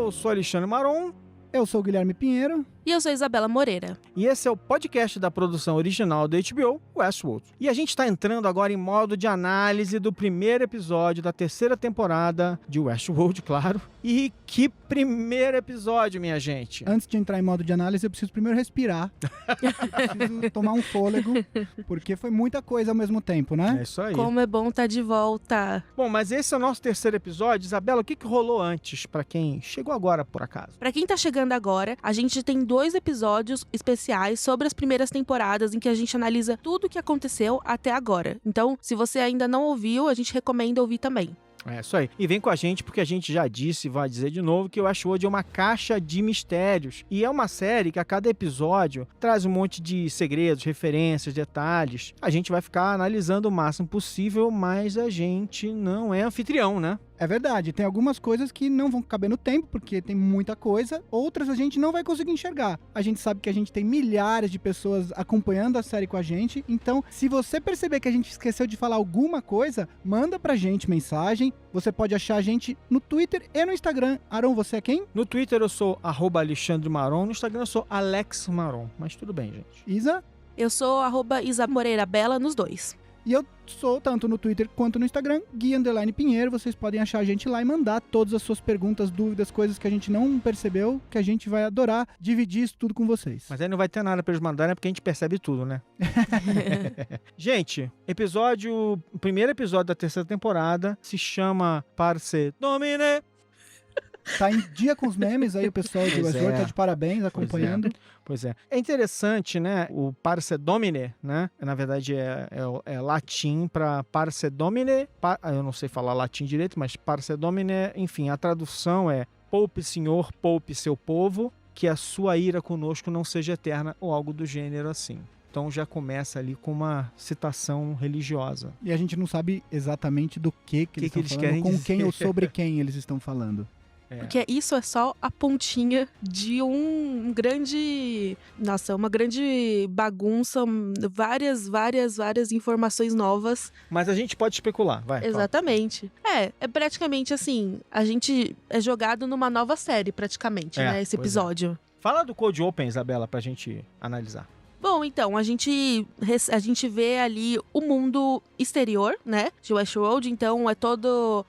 Eu sou Alexandre Maron. Eu sou o Guilherme Pinheiro. E eu sou Isabela Moreira. E esse é o podcast da produção original da HBO, Westworld. E a gente está entrando agora em modo de análise do primeiro episódio da terceira temporada de Westworld, claro. E que primeiro episódio, minha gente! Antes de entrar em modo de análise, eu preciso primeiro respirar. Preciso tomar um fôlego, porque foi muita coisa ao mesmo tempo, né? É isso aí. Como é bom estar de volta. Bom, mas esse é o nosso terceiro episódio. Isabela, o que rolou antes, pra quem chegou agora, por acaso? Pra quem tá chegando agora, a gente tem 2 episódios especiais sobre as primeiras temporadas em que a gente analisa tudo o que aconteceu até agora. Então, se você ainda não ouviu, a gente recomenda ouvir também. É isso aí. E vem com a gente porque a gente já disse e vai dizer de novo que o Westworld é uma caixa de mistérios. E é uma série que a cada episódio traz um monte de segredos, referências, detalhes. A gente vai ficar analisando o máximo possível, mas a gente não é anfitrião, né? É verdade, tem algumas coisas que não vão caber no tempo, porque tem muita coisa, outras a gente não vai conseguir enxergar. A gente sabe que a gente tem milhares de pessoas acompanhando a série com a gente, então se você perceber que a gente esqueceu de falar alguma coisa, manda pra gente mensagem. Você pode achar a gente no Twitter e no Instagram. Aron, você é quem? No Twitter eu sou @AlexandreMaron, no Instagram eu sou AlexMaron, mas tudo bem, gente. Isa? Eu sou @IsaMoreiraBela nos 2. E eu sou, tanto no Twitter quanto no Instagram, Gui_Pinheiro. Vocês podem achar a gente lá e mandar todas as suas perguntas, dúvidas, coisas que a gente não percebeu, que a gente vai adorar dividir isso tudo com vocês. Mas aí não vai ter nada pra eles mandarem, porque a gente percebe tudo, né? Gente, o primeiro episódio da terceira temporada se chama Parce Domine. Tá em dia com os memes aí, o pessoal de Westworld tá de parabéns acompanhando. Pois é. É interessante, né? O Parce Domine, né? Na verdade é latim para Parce Domine. Eu não sei falar latim direito, mas Parce Domine, enfim, a tradução é poupe senhor, poupe seu povo, que a sua ira conosco não seja eterna, ou algo do gênero assim. Então já começa ali com uma citação religiosa. E a gente não sabe exatamente do que eles estão falando, querem com dizer. quem ou sobre quem eles estão falando. Porque isso é só a pontinha de uma grande bagunça, várias informações novas. Mas a gente pode especular, vai. Exatamente. É praticamente assim, a gente é jogado numa nova série, praticamente, né, esse episódio. Fala do Cold Open, Isabela, pra gente analisar. Bom, então, a gente vê ali o mundo exterior, né, de Westworld, então é todo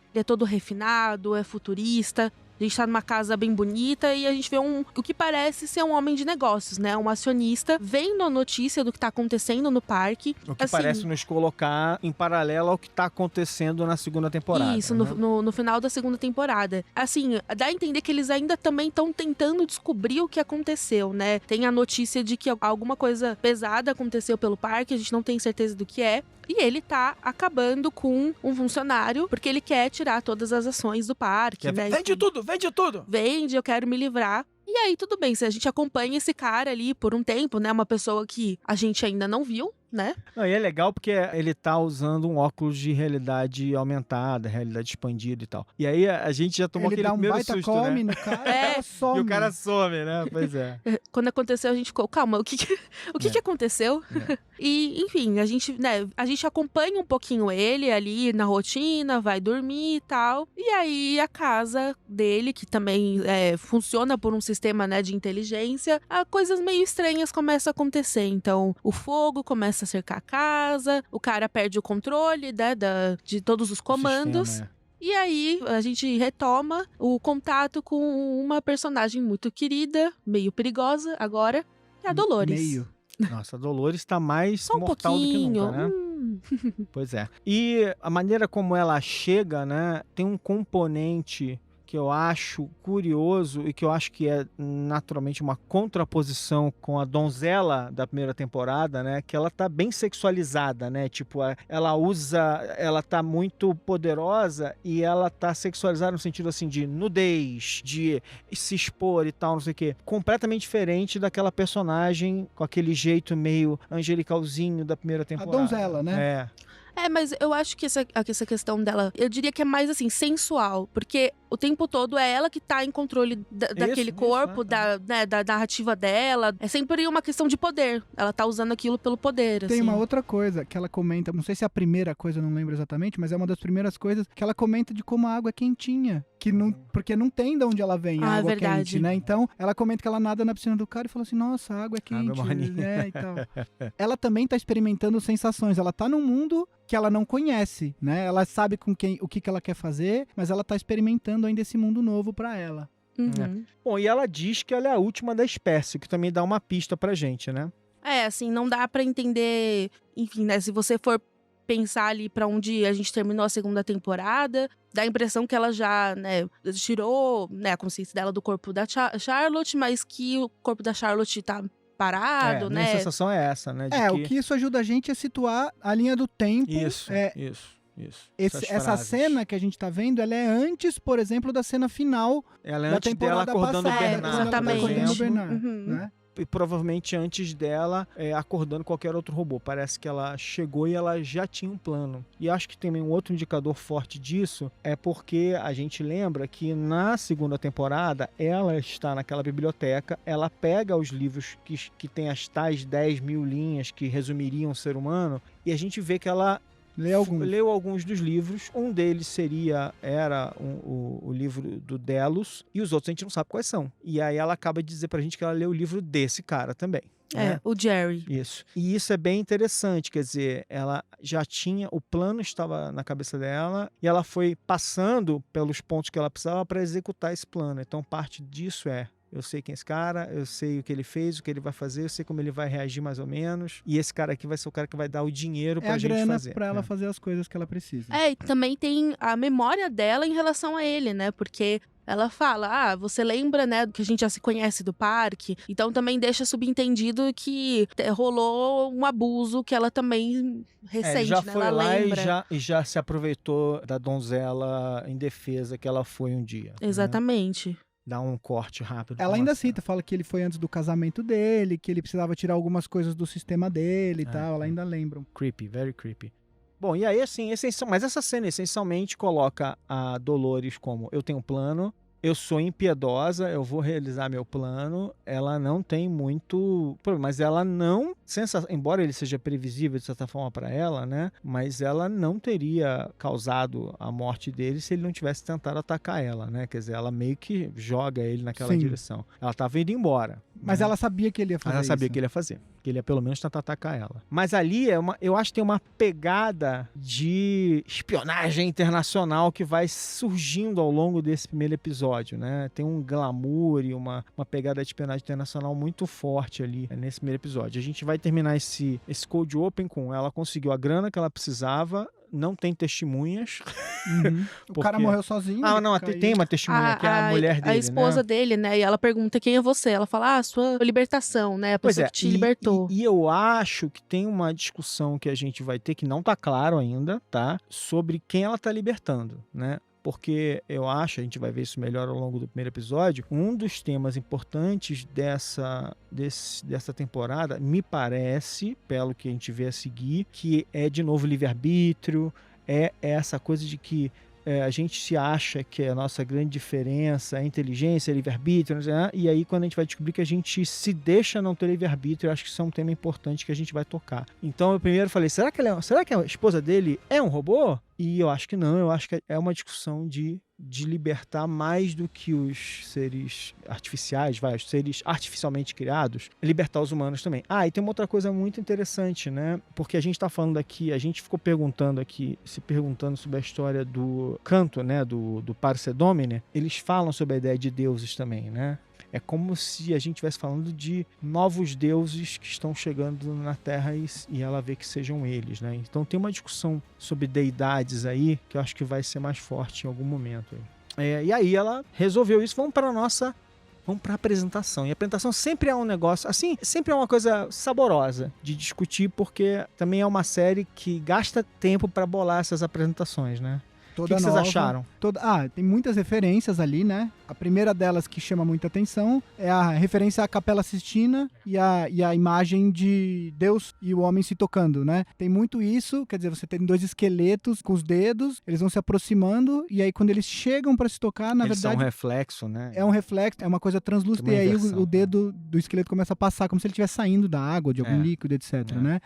refinado, é futurista. A gente tá numa casa bem bonita e a gente vê o que parece ser um homem de negócios, né? Um acionista vendo a notícia do que tá acontecendo no parque. O que parece nos colocar em paralelo ao que tá acontecendo na segunda temporada. Isso, né? no final da segunda temporada. Assim, dá a entender que eles ainda também estão tentando descobrir o que aconteceu, né? Tem a notícia de que alguma coisa pesada aconteceu pelo parque, a gente não tem certeza do que é. E ele tá acabando com um funcionário, porque ele quer tirar todas as ações do parque, né? Vende tudo, vende tudo! Vende, eu quero me livrar. E aí, tudo bem, se a gente acompanha esse cara ali por um tempo, né? Uma pessoa que a gente ainda não viu, né? Não, e é legal porque ele tá usando um óculos de realidade aumentada, realidade expandida e tal. E aí a gente já tomou aquele primeiro susto, come né? no cara, some. E o cara some, né? Pois é. Quando aconteceu, a gente ficou, calma, o que aconteceu? E, enfim, a gente acompanha um pouquinho ele ali na rotina, vai dormir e tal. E aí a casa dele, que também funciona por um sistema, né, de inteligência, coisas meio estranhas começam a acontecer. Então, o fogo começa a cercar a casa, o cara perde o controle, né, de todos os comandos. Sistema, E aí, a gente retoma o contato com uma personagem muito querida, meio perigosa agora, que é a Dolores. Meio. Nossa, a Dolores tá mais Só um mortal pouquinho. do que nunca, né? Pois é. E a maneira como ela chega, né, tem um componente que eu acho curioso e que eu acho que é naturalmente uma contraposição com a donzela da primeira temporada, né? Que ela tá bem sexualizada, né? Tipo, ela tá muito poderosa e ela tá sexualizada no sentido assim de nudez, de se expor e tal, não sei o quê. Completamente diferente daquela personagem com aquele jeito meio angelicalzinho da primeira temporada. A donzela, né? Mas eu acho que essa questão dela, eu diria que é mais assim, sensual. Porque o tempo todo é ela que tá em controle daquele corpo, da narrativa dela. É sempre uma questão de poder. Ela tá usando aquilo pelo poder, Tem assim. uma outra coisa que ela comenta, não sei se é a primeira coisa, não lembro exatamente, mas é uma das primeiras coisas que ela comenta de como a água é quentinha. Porque não tem de onde ela vem a água verdade. quente, né? Então, ela comenta que ela nada na piscina do cara e fala assim, nossa, a água é quente, né? E tal. Ela também tá experimentando sensações. Ela tá num mundo que ela não conhece, né? Ela sabe o que ela quer fazer, mas ela tá experimentando ainda esse mundo novo pra ela. Uhum. Bom, e ela diz que ela é a última da espécie, que também dá uma pista pra gente, né? Assim, não dá pra entender, enfim, né, se você for pensar ali pra onde a gente terminou a segunda temporada, dá a impressão que ela já, né, tirou, né, a consciência dela do corpo da Charlotte, mas que o corpo da Charlotte tá parado, né? A sensação é essa, né? O que isso ajuda a gente a situar a linha do tempo. Isso. Essa cena que a gente tá vendo, ela é antes, por exemplo, da cena final ela é da antes temporada dela acordando passada. o Bernard, exatamente. por exemplo. Bernard, Uhum. né? E provavelmente antes dela acordando qualquer outro robô. Parece que ela chegou e ela já tinha um plano. E acho que também um outro indicador forte disso é porque a gente lembra que na segunda temporada ela está naquela biblioteca, ela pega os livros que tem as tais 10 mil linhas que resumiriam o ser humano e a gente vê que ela leu alguns dos livros. Um deles era o livro do Delos e os outros a gente não sabe quais são. E aí ela acaba de dizer pra gente que ela leu o livro desse cara também. Né? O Jerry. Isso. E isso é bem interessante, quer dizer, ela já tinha, o plano estava na cabeça dela e ela foi passando pelos pontos que ela precisava para executar esse plano. Então parte disso eu sei quem é esse cara, eu sei o que ele fez, o que ele vai fazer, eu sei como ele vai reagir mais ou menos. E esse cara aqui vai ser o cara que vai dar o dinheiro pra gente fazer. É a grana pra ela fazer as coisas que ela precisa. E também tem a memória dela em relação a ele, né? Porque ela fala, você lembra, né, que a gente já se conhece do parque? Então também deixa subentendido que rolou um abuso que ela também ressente, já né? foi ela lá lembra. e já se aproveitou da donzela indefesa que ela foi um dia. Exatamente. Né? Dá um corte rápido. Ela ainda cita, fala que ele foi antes do casamento dele, que ele precisava tirar algumas coisas do sistema dele e tal. Ela ainda lembra. Creepy, very creepy. Bom, e aí assim, mas essa cena essencialmente coloca a Dolores como eu tenho um plano, eu sou impiedosa, eu vou realizar meu plano. Ela não tem muito problema, mas ela não, embora ele seja previsível de certa forma para ela, né? Mas ela não teria causado a morte dele se ele não tivesse tentado atacar ela, né? Quer dizer, ela meio que joga ele naquela direção. Ela estava indo embora. Mas ela sabia que ele ia fazer isso. Ela sabia que ele ia fazer. Que ele ia pelo menos tentar atacar ela. Mas ali eu acho que tem uma pegada de espionagem internacional que vai surgindo ao longo desse primeiro episódio, né? Tem um glamour e uma pegada de espionagem internacional muito forte ali nesse primeiro episódio. A gente vai terminar esse cold open com ela conseguiu a grana que ela precisava. Não tem testemunhas. Uhum. O cara morreu sozinho. Não, tem uma testemunha, que é a mulher dele, a esposa dele, né? E ela pergunta quem é você. Ela fala, sua libertação, né? A pessoa que te libertou. E eu acho que tem uma discussão que a gente vai ter, que não tá claro ainda, tá? Sobre quem ela tá libertando, né? Porque eu acho, a gente vai ver isso melhor ao longo do primeiro episódio, um dos temas importantes dessa temporada, me parece, pelo que a gente vê a seguir, que é de novo livre-arbítrio, é essa coisa de que a gente se acha que a nossa grande diferença é a inteligência, é livre-arbítrio, né? E aí quando a gente vai descobrir que a gente se deixa não ter livre-arbítrio, eu acho que isso é um tema importante que a gente vai tocar. Então eu primeiro falei, será que a esposa dele é um robô? E eu acho que não, eu acho que é uma discussão de libertar mais do que os seres artificiais, os seres artificialmente criados, libertar os humanos também. E tem uma outra coisa muito interessante, né? Porque a gente tá falando aqui, a gente ficou se perguntando sobre a história do canto, né? Do Parce Domine. Eles falam sobre a ideia de deuses também, né? É como se a gente estivesse falando de novos deuses que estão chegando na Terra e ela vê que sejam eles, né? Então tem uma discussão sobre deidades aí que eu acho que vai ser mais forte em algum momento. E aí ela resolveu isso. Vamos para a apresentação. E a apresentação sempre é um negócio, assim, sempre é uma coisa saborosa de discutir, porque também é uma série que gasta tempo para bolar essas apresentações, né? O que vocês acharam? Tem muitas referências ali, né? A primeira delas que chama muita atenção é a referência à Capela Sistina e a imagem de Deus e o homem se tocando, né? Tem muito isso, quer dizer, você tem 2 esqueletos com os dedos, eles vão se aproximando e aí quando eles chegam para se tocar, na Eles verdade... são um reflexo, né? É um reflexo, é uma coisa translúcida, e aí o dedo do esqueleto começa a passar, como se ele estivesse saindo da água, de algum líquido, etc, né?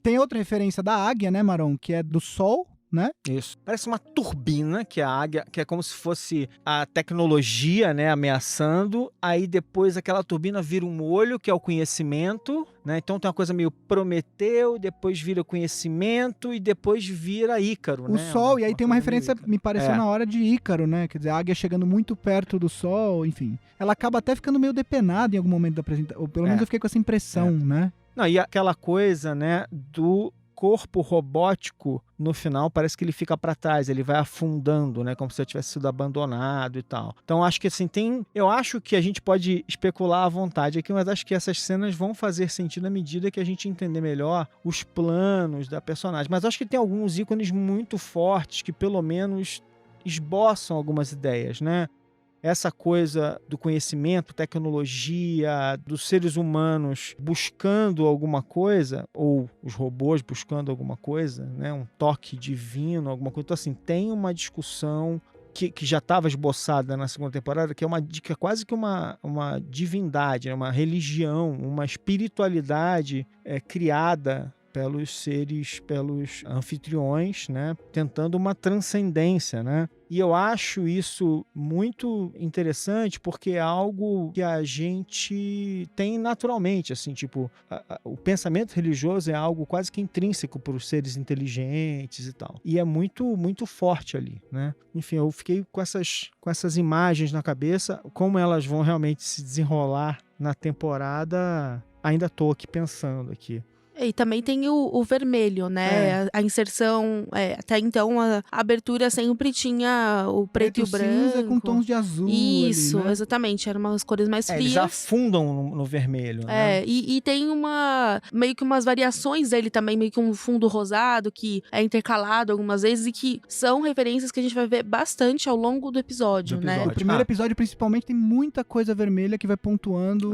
Tem outra referência da águia, né, Maron? Que é do sol, né? Isso. Parece uma turbina, que é a águia, que é como se fosse a tecnologia, né, ameaçando. Aí depois aquela turbina vira um olho, que é o conhecimento, né? Então tem uma coisa meio Prometeu, depois vira o conhecimento e depois vira Ícaro, o né? sol, e aí tem uma referência, me pareceu na hora de Ícaro, né? Quer dizer, a águia chegando muito perto do sol, enfim. Ela acaba até ficando meio depenada em algum momento da apresentação, ou pelo menos eu fiquei com essa impressão, né? Não, e aquela coisa, né, do corpo robótico, no final, parece que ele fica para trás, ele vai afundando, né, como se ele tivesse sido abandonado e tal. Então, acho que assim, eu acho que a gente pode especular à vontade aqui, mas acho que essas cenas vão fazer sentido à medida que a gente entender melhor os planos da personagem. Mas acho que tem alguns ícones muito fortes que, pelo menos, esboçam algumas ideias, né? Essa coisa do conhecimento, tecnologia, dos seres humanos buscando alguma coisa, ou os robôs buscando alguma coisa, né? Um toque divino, alguma coisa. Então, assim, tem uma discussão que já estava esboçada na segunda temporada, que é uma dica, quase que uma divindade, né? Uma religião, uma espiritualidade criada pelos anfitriões, né? Tentando uma transcendência, né? E eu acho isso muito interessante porque é algo que a gente tem naturalmente, assim, tipo, o pensamento religioso é algo quase que intrínseco para os seres inteligentes e tal. E é muito, muito forte ali, né? Enfim, eu fiquei com essas imagens na cabeça, como elas vão realmente se desenrolar na temporada, ainda estou aqui pensando aqui. E também tem o vermelho, né? A inserção, até então a abertura sempre tinha o preto e o branco. Cinza com tons de azul. Isso, ali, né? exatamente. Eram umas cores mais frias. Eles afundam no vermelho, né? E tem meio que umas variações dele também, meio que um fundo rosado que é intercalado algumas vezes e que são referências que a gente vai ver bastante ao longo do episódio, né? O primeiro episódio, principalmente, tem muita coisa vermelha que vai pontuando.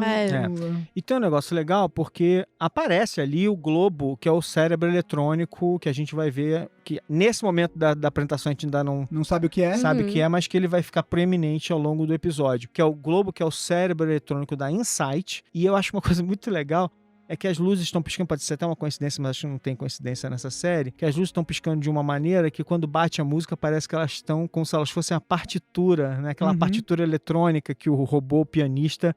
E tem um negócio legal porque aparece ali o globo, que é o cérebro eletrônico, que a gente vai ver que nesse momento da apresentação a gente ainda não sabe o que é. Sabe o que é, mas que ele vai ficar preeminente ao longo do episódio. Que é o globo, que é o cérebro eletrônico da Insight. E eu acho uma coisa muito legal, é que as luzes estão piscando, pode ser até uma coincidência, mas acho que não tem coincidência nessa série, que as luzes estão piscando de uma maneira que quando bate a música parece que elas estão como se elas fossem a partitura, né? Aquela partitura eletrônica que o robô o pianista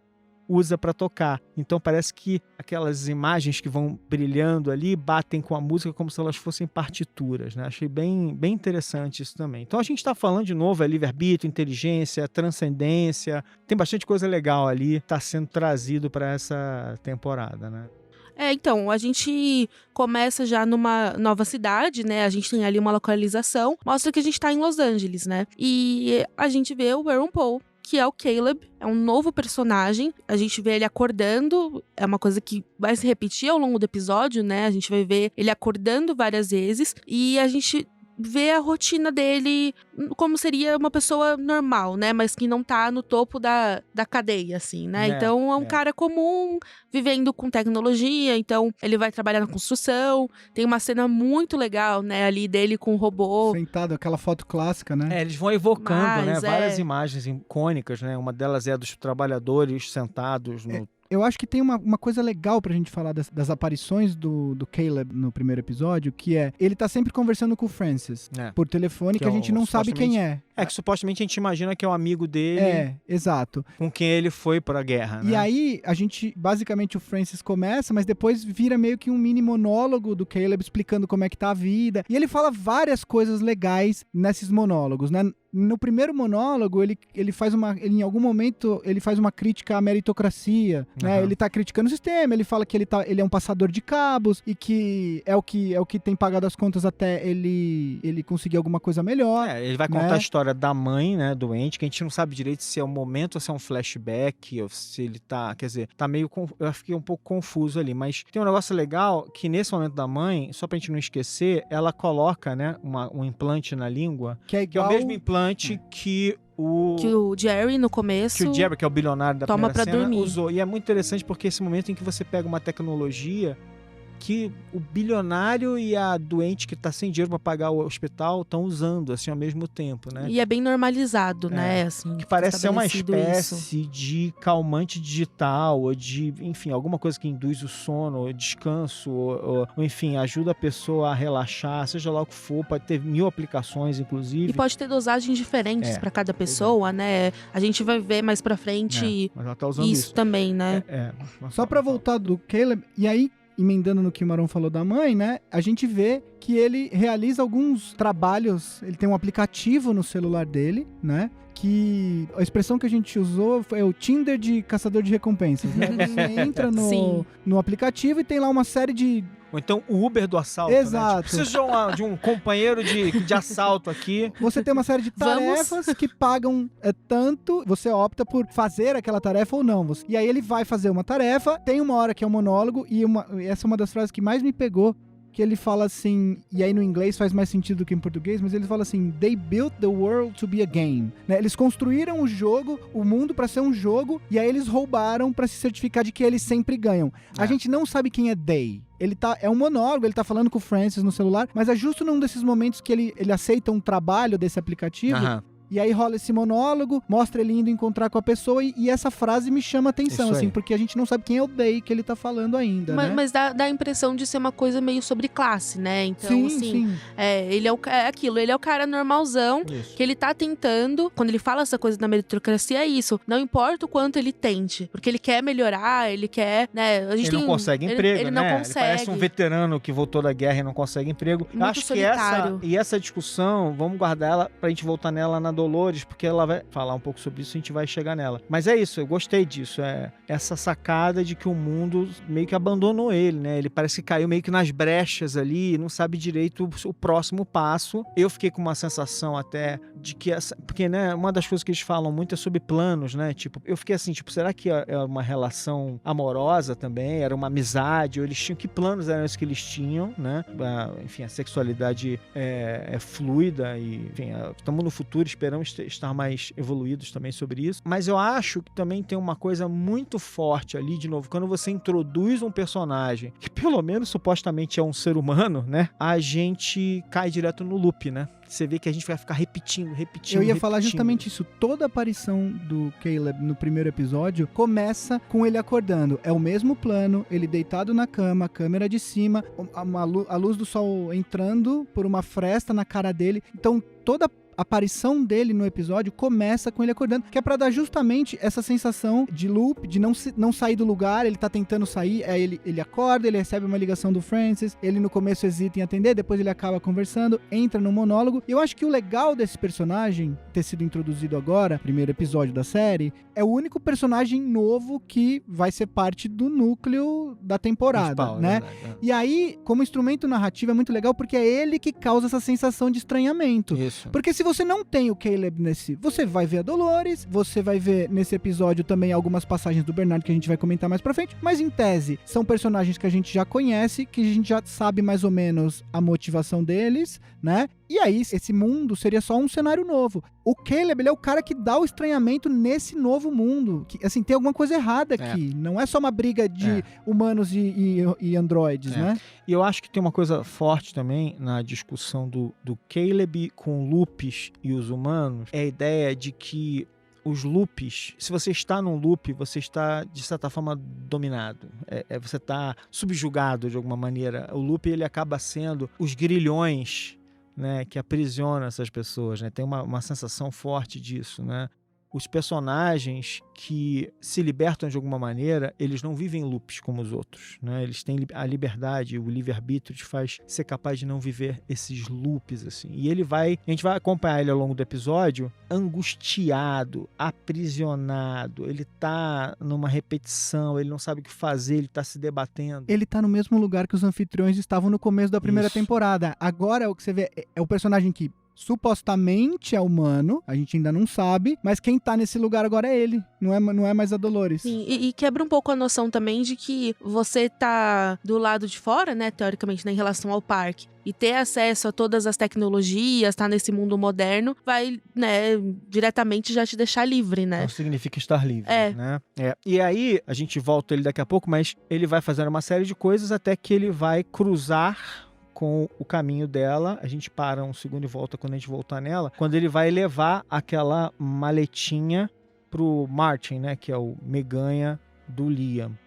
usa para tocar. Então parece que aquelas imagens que vão brilhando ali batem com a música como se elas fossem partituras, né? Achei bem, bem interessante isso também. Então a gente está falando de novo, livre-arbítrio, inteligência, transcendência, tem bastante coisa legal ali, está sendo trazido para essa temporada, né? Então, a gente começa já numa nova cidade, né? A gente tem ali uma localização, mostra que a gente tá em Los Angeles, né? E a gente vê o Aaron Paul, que é o Caleb, é um novo personagem. A gente vê ele acordando, é uma coisa que vai se repetir ao longo do episódio, né? A gente vai ver ele acordando várias vezes e a gente vê a rotina dele como seria uma pessoa normal, né? Mas que não tá no topo da cadeia, assim, né? Então é um cara comum, vivendo com tecnologia, então ele vai trabalhar na construção. Tem uma cena muito legal, né? Ali dele com o robô. Sentado, aquela foto clássica, né? Eles vão evocando, né? Várias imagens icônicas, né? Uma delas é dos trabalhadores sentados no... Eu acho que tem uma coisa legal pra gente falar das aparições do Caleb no primeiro episódio, que é, ele tá sempre conversando com o Francis, por telefone, que a gente não sabe quem é. Que supostamente a gente imagina que é um amigo dele. Exato. Com quem ele foi pra guerra, né? E aí, basicamente o Francis começa, mas depois vira meio que um mini monólogo do Caleb explicando como é que tá a vida. E ele fala várias coisas legais nesses monólogos, né? No primeiro monólogo, ele em algum momento, ele faz uma crítica à meritocracia, né? Ele tá criticando o sistema, ele fala que ele é um passador de cabos e que é o que tem pagado as contas até ele conseguir alguma coisa melhor. Ele vai contar a história história da mãe, né, doente, que a gente não sabe direito se é um momento ou se é um flashback, ou se ele tá, quer dizer, tá meio, eu fiquei um pouco confuso ali, mas tem um negócio legal que nesse momento da mãe, só pra gente não esquecer, ela coloca, né, um implante na língua, Que é que é o igual... mesmo implante que Que o Jerry, no começo, que o Jerry, que é o bilionário da toma primeira pra cena, dormir. usou. E é muito interessante porque esse momento em que você pega uma tecnologia que o bilionário e a doente que tá sem dinheiro pra pagar o hospital estão usando, assim, ao mesmo tempo, né? E é bem normalizado, né? Assim, Que fica parece ser uma estabelecido espécie de calmante digital, ou de, enfim, alguma coisa que induz o sono, ou descanso, ou, enfim, ajuda a pessoa a relaxar, seja lá o que for, pode ter 1000 aplicações, inclusive. E pode ter dosagens diferentes pra cada pessoa, né? A gente vai ver mais pra frente mas ela tá usando isso também, né? Só pra voltar do Caleb, e aí, emendando no que o Marão falou da mãe, né? A gente vê que ele realiza alguns trabalhos, ele tem um aplicativo no celular dele, né? Que a expressão que a gente usou é o Tinder de caçador de recompensas, né? Você entra no aplicativo e tem lá uma série de... Ou então o Uber do assalto, Exato. né? Tipo, preciso de um companheiro de assalto aqui. Você tem uma série de tarefas que pagam tanto, você opta por fazer aquela tarefa ou não. E aí ele vai fazer uma tarefa, tem uma hora que é um monólogo, e essa é uma das frases que mais me pegou, que ele fala assim, e aí no inglês faz mais sentido do que em português, mas ele fala assim, they built the world to be a game. Né? Eles construíram o jogo, o mundo pra ser um jogo, e aí eles roubaram pra se certificar de que eles sempre ganham. A gente não sabe quem é they. É um monólogo, ele tá falando com o Francis no celular, mas é justo num desses momentos que ele aceita um trabalho desse aplicativo, e aí rola esse monólogo, mostra ele indo encontrar com a pessoa, e essa frase me chama a atenção, assim, porque a gente não sabe quem é o they que ele tá falando ainda, né? Mas dá a impressão de ser uma coisa meio sobre classe, né? Então, sim. Ele é aquilo, ele é o cara normalzão, que ele tá tentando, quando ele fala essa coisa da meritocracia, é isso, não importa o quanto ele tente, porque ele quer melhorar, ele quer, né? Ele não consegue emprego, ele né? não consegue. Ele parece um veterano que voltou da guerra e não consegue emprego. Muito Acho solitário. que essa discussão, vamos guardar ela pra gente voltar nela na Dolores, porque ela vai falar um pouco sobre isso e a gente vai chegar nela. Mas é isso, eu gostei disso. É essa sacada de que o mundo meio que abandonou ele, né? Ele parece que caiu meio que nas brechas ali, não sabe direito o próximo passo. Eu fiquei com uma sensação até de que porque, né, uma das coisas que eles falam muito é sobre planos, né? Tipo, eu fiquei assim, tipo, será que é uma relação amorosa também? Era uma amizade? Ou eles tinham, que planos eram esses que eles tinham, né? Enfim, a sexualidade é fluida e, enfim, estamos no futuro, esperamos estar mais evoluídos também sobre isso. Mas eu acho que também tem uma coisa muito forte ali, de novo, quando você introduz um personagem que pelo menos supostamente é um ser humano, né? A gente cai direto no loop, né? Você vê que a gente vai ficar repetindo. Eu ia falar justamente isso. Toda a aparição do Caleb no primeiro episódio começa com ele acordando. É o mesmo plano, ele deitado na cama, a câmera de cima, a luz do sol entrando por uma fresta na cara dele. Então, toda a aparição dele no episódio começa com ele acordando, que é pra dar justamente essa sensação de loop, de não sair do lugar, ele tá tentando sair, aí ele acorda, ele recebe uma ligação do Francis, ele no começo hesita em atender, depois ele acaba conversando, entra no monólogo. Eu acho que o legal desse personagem ter sido introduzido agora, primeiro episódio da série, é o único personagem novo que vai ser parte do núcleo da temporada, principal, né? E aí, como instrumento narrativo é muito legal, porque é ele que causa essa sensação de estranhamento. Isso. Porque se você não tem o Caleb você vai ver a Dolores, você vai ver nesse episódio também algumas passagens do Bernard que a gente vai comentar mais pra frente, mas em tese, são personagens que a gente já conhece, que a gente já sabe mais ou menos a motivação deles, né? E aí, esse mundo seria só um cenário novo. O Caleb, ele é o cara que dá o estranhamento nesse novo mundo. Que, assim, tem alguma coisa errada aqui. Não é só uma briga de humanos e androides, né? E eu acho que tem uma coisa forte também na discussão do Caleb com loops e os humanos. É a ideia de que os loops, se você está num loop, você está, de certa forma, dominado. Você está subjugado de alguma maneira. O loop, ele acaba sendo os grilhões, né, que aprisionam essas pessoas, né? Tem uma sensação forte disso, né? Os personagens que se libertam de alguma maneira, eles não vivem loops como os outros, né? Eles têm a liberdade, o livre-arbítrio te faz ser capaz de não viver esses loops, assim. E a gente vai acompanhar ele ao longo do episódio angustiado, aprisionado, ele tá numa repetição, ele não sabe o que fazer, ele tá se debatendo. Ele tá no mesmo lugar que os anfitriões estavam no começo da primeira temporada. Agora, o que você vê é o personagem que supostamente é humano, a gente ainda não sabe, mas quem tá nesse lugar agora é ele, não é mais a Dolores. Sim, e quebra um pouco a noção também de que você tá do lado de fora, né, teoricamente, né, em relação ao parque, e ter acesso a todas as tecnologias, tá nesse mundo moderno, vai, né, diretamente já te deixar livre, né? Não significa estar livre, É. né? E aí, a gente volta ele daqui a pouco, mas ele vai fazendo uma série de coisas até que ele vai cruzar com o caminho dela. A gente para um segundo e volta quando a gente voltar nela, quando ele vai levar aquela maletinha pro Martin, né, que é o meganha do Liam.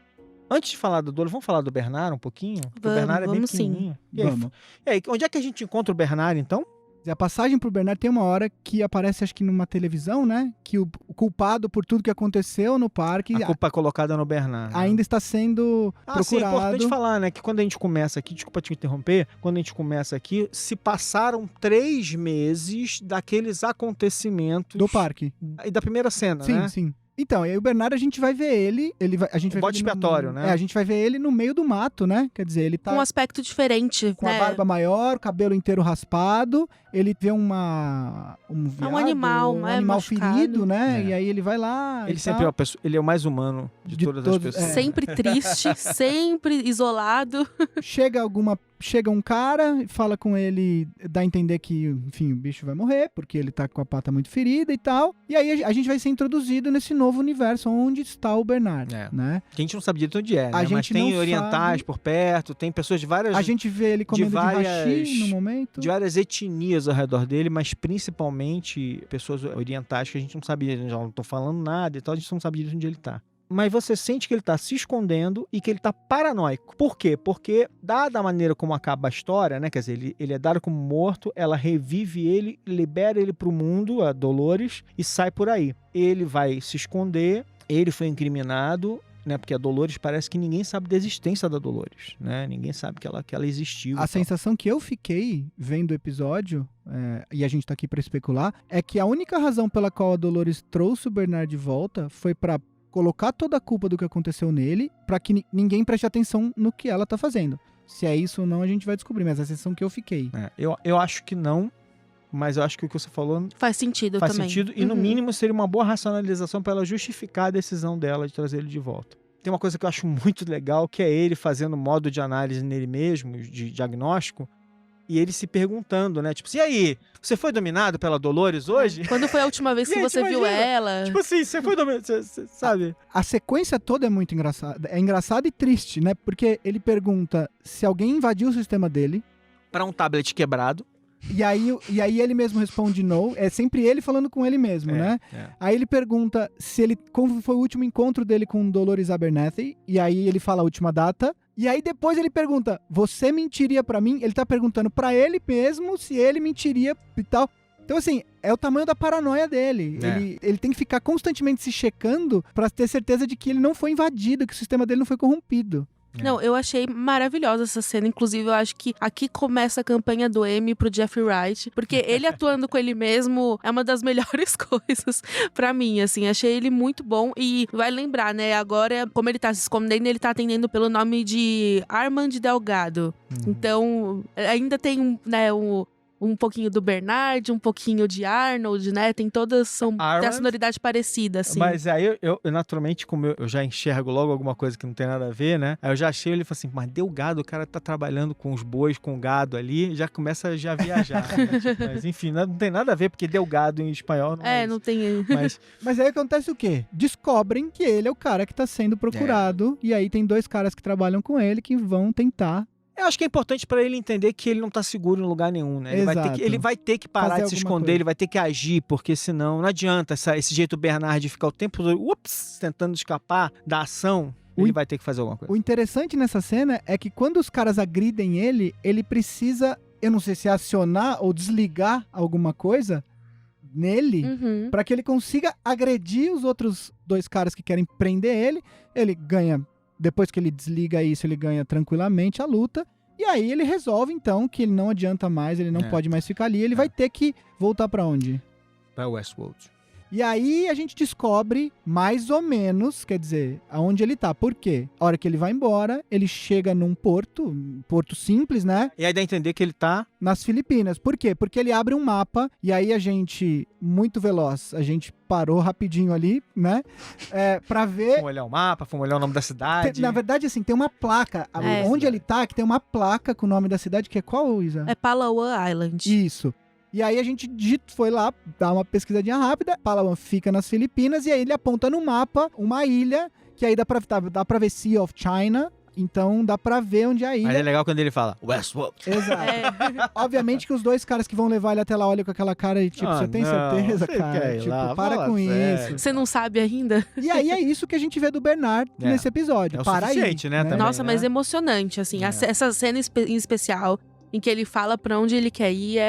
Antes de falar do Dolores, vamos falar do Bernard um pouquinho? Porque o Bernard é bem pequenininho. E aí, Vamos. E aí, onde é que a gente encontra o Bernard, então? A passagem pro Bernard tem uma hora que aparece, acho que numa televisão, né? Que o culpado por tudo que aconteceu no parque A culpa é colocada no Bernard. ainda está sendo Sim, é procurado. importante falar, né, que quando a gente começa aqui, desculpa te interromper, quando a gente começa aqui, se passaram 3 meses daqueles acontecimentos... Do parque. E da primeira cena, Sim, né? sim. Então, e aí o Bernard a gente vai ver ele, a gente vai bode ver ele expiatório, né? A gente vai ver ele no meio do mato, né? Quer dizer, ele tá Com um aspecto diferente, com né? a barba maior, cabelo inteiro raspado, ele vê um viado, animal, um é, animal machucado. ferido, né? É. E aí ele vai lá Ele e sempre tal. é uma pessoa, ele é o mais humano de todas as todos, pessoas. Sempre triste, sempre isolado. Chega um cara e fala com ele, dá a entender que, enfim, o bicho vai morrer, porque ele tá com a pata muito ferida e tal. E aí a gente vai ser introduzido nesse novo universo, onde está o Bernard, né? Que a gente não sabe direito onde é, né? A gente Mas tem não orientais sabe. por perto, tem pessoas de várias... A gente vê ele comendo de hashi no momento. de várias etnias ao redor dele, mas principalmente pessoas orientais que a gente não sabia, já não estão falando nada e tal, a gente não sabe direito onde ele tá. Mas você sente que ele tá se escondendo e que ele tá paranoico. Por quê? Porque, dada a maneira como acaba a história, né? Quer dizer, ele é dado como morto, ela revive ele, libera ele pro mundo, a Dolores, e sai por aí. Ele vai se esconder, ele foi incriminado, né? Porque a Dolores parece que ninguém sabe da existência da Dolores, né? Ninguém sabe que ela existiu. A sensação que eu fiquei vendo o episódio, e a gente tá aqui pra especular, é que a única razão pela qual a Dolores trouxe o Bernard de volta foi pra colocar toda a culpa do que aconteceu nele, pra que ninguém preste atenção no que ela tá fazendo. Se é isso ou não, a gente vai descobrir, mas a sensação que eu fiquei. Eu acho que não, mas eu acho que o que você falou Faz sentido faz também. sentido, e no mínimo seria uma boa racionalização para ela justificar a decisão dela de trazer ele de volta. Tem uma coisa que eu acho muito legal, que é ele fazendo modo de análise nele mesmo, de diagnóstico, e ele se perguntando, né? Tipo, e aí, você foi dominado pela Dolores hoje? Quando foi a última vez que Gente, você viu imagina. ela? Tipo assim, você foi dominado, você sabe? A sequência toda é muito engraçada. É engraçada e triste, né? Porque ele pergunta se alguém invadiu o sistema dele, Para um tablet quebrado. e aí ele mesmo responde no. É sempre ele falando com ele mesmo, né? Aí ele pergunta como foi o último encontro dele com Dolores Abernathy, e aí ele fala a última data. E aí depois ele pergunta, você mentiria pra mim? Ele tá perguntando pra ele mesmo se ele mentiria e tal. Então assim, é o tamanho da paranoia dele. Ele tem que ficar constantemente se checando pra ter certeza de que ele não foi invadido, que o sistema dele não foi corrompido. Não, eu achei maravilhosa essa cena. Inclusive, eu acho que aqui começa a campanha do Emmy pro Jeffrey Wright. Porque ele atuando com ele mesmo é uma das melhores coisas pra mim, assim. Achei ele muito bom. E vai lembrar, né? Agora, como ele tá se escondendo, ele tá atendendo pelo nome de Armand Delgado. Então, ainda tem um pouquinho do Bernard, um pouquinho de Arnold, né? Tem todas, tem a sonoridade parecida, assim. Mas aí eu naturalmente, como eu já enxergo logo alguma coisa que não tem nada a ver, né? Aí eu já achei, ele falou assim, mas Delgado, o cara tá trabalhando com os bois, com o gado ali, já começa a viajar, né? Tipo, mas enfim, não tem nada a ver, porque Delgado em espanhol não é não isso. tem... Mas aí acontece o quê? Descobrem que ele é o cara que tá sendo procurado, e aí tem 2 caras que trabalham com ele que vão tentar. Eu acho que é importante pra ele entender que ele não tá seguro em lugar nenhum, né? Ele vai ter que parar Fazer de se alguma esconder, coisa. ele vai ter que agir, porque senão não adianta esse jeito Bernard de ficar o tempo todo, tentando escapar da ação. Ele vai ter que fazer alguma coisa. O interessante nessa cena é que quando os caras agridem ele precisa, eu não sei se acionar ou desligar alguma coisa nele, pra que ele consiga agredir os outros 2 caras que querem prender ele. Ele ganha, depois que ele desliga isso, ele ganha tranquilamente a luta. E aí ele resolve, então, que ele não adianta mais, ele não pode mais ficar ali. Ele vai ter que voltar pra onde? Pra Westworld. E aí a gente descobre mais ou menos, quer dizer, aonde ele tá. Por quê? A hora que ele vai embora, ele chega num porto simples, né? E aí dá a entender que ele tá... Nas Filipinas. Por quê? Porque ele abre um mapa e aí a gente, muito veloz, a gente parou rapidinho ali, né? Pra ver... Fomos olhar o mapa, fomos olhar o nome da cidade. Na verdade, assim, tem uma placa. Onde ele tá, que tem uma placa com o nome da cidade, que é qual, Isa? É Palawan Island. Isso. E aí a gente foi lá, dar uma pesquisadinha rápida, Palawan fica nas Filipinas, e aí ele aponta no mapa uma ilha, que aí dá pra ver Sea of China, então dá pra ver onde é a ilha. Mas é legal quando ele fala Westworld. Exato. Obviamente que os dois caras que vão levar ele até lá olham com aquela cara e tipo, você tem certeza, cara? Tipo, para com isso. Você não sabe ainda? E aí é isso que a gente vê do Bernard nesse episódio. É o suficiente, né? Também, Nossa, mas emocionante, assim. Essa cena em especial, em que ele fala pra onde ele quer ir,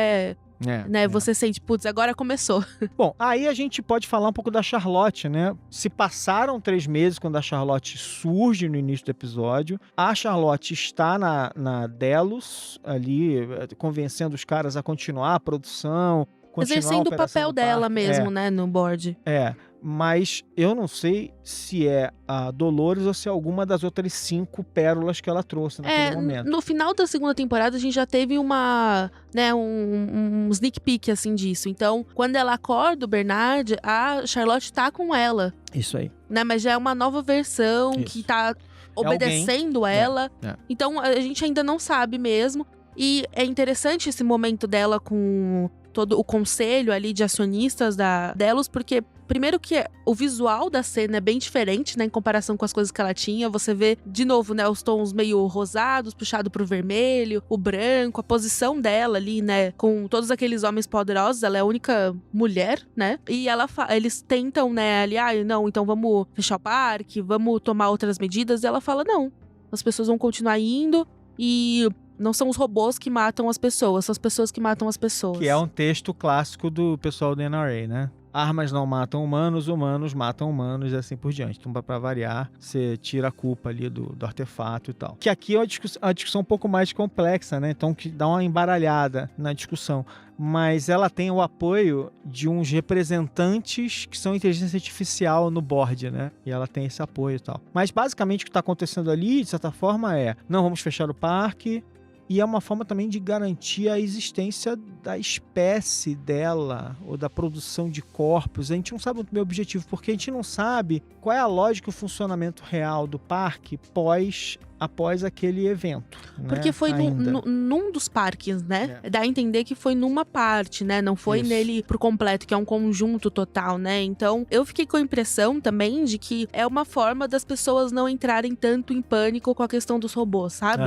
você sente, putz, agora começou. Bom, aí a gente pode falar um pouco da Charlotte, né? Se passaram 3 meses quando a Charlotte surge no início do episódio. A Charlotte está na Delos, ali, convencendo os caras a continuar a produção, exercendo o papel dela mesmo, né, no board. Mas eu não sei se é a Dolores ou se é alguma das outras 5 pérolas que ela trouxe naquele momento. No final da segunda temporada, a gente já teve um sneak peek, assim, disso. Então, quando ela acorda o Bernard, a Charlotte tá com ela. Isso aí. Né, mas já é uma nova versão que tá obedecendo ela. Então, a gente ainda não sabe mesmo. E é interessante esse momento dela com todo o conselho ali de acionistas da Delos, porque primeiro que o visual da cena é bem diferente, né, em comparação com as coisas que ela tinha. Você vê, de novo, né, os tons meio rosados, puxado pro vermelho, o branco, a posição dela ali, né, com todos aqueles homens poderosos. Ela é a única mulher, né, e eles tentam, né, ali, não, então vamos fechar o parque, vamos tomar outras medidas. E ela fala, não, as pessoas vão continuar indo e... não são os robôs que matam as pessoas, são as pessoas que matam as pessoas. Que é um texto clássico do pessoal do NRA, né? Armas não matam humanos, humanos matam humanos e assim por diante. Então, pra variar, você tira a culpa ali do artefato e tal. Que aqui é uma discussão um pouco mais complexa, né? Então, que dá uma embaralhada na discussão. Mas ela tem o apoio de uns representantes que são inteligência artificial no board, né? E ela tem esse apoio e tal. Mas, basicamente, o que está acontecendo ali, de certa forma, não vamos fechar o parque. E é uma forma também de garantir a existência da espécie dela, ou da produção de corpos. A gente não sabe muito bem o objetivo, porque a gente não sabe qual é a lógica e o funcionamento real do parque após aquele evento. Porque né? foi num dos parques, né? Dá a entender que foi numa parte, né? Não foi nele por completo, que é um conjunto total, né? Então, eu fiquei com a impressão também de que é uma forma das pessoas não entrarem tanto em pânico com a questão dos robôs, sabe?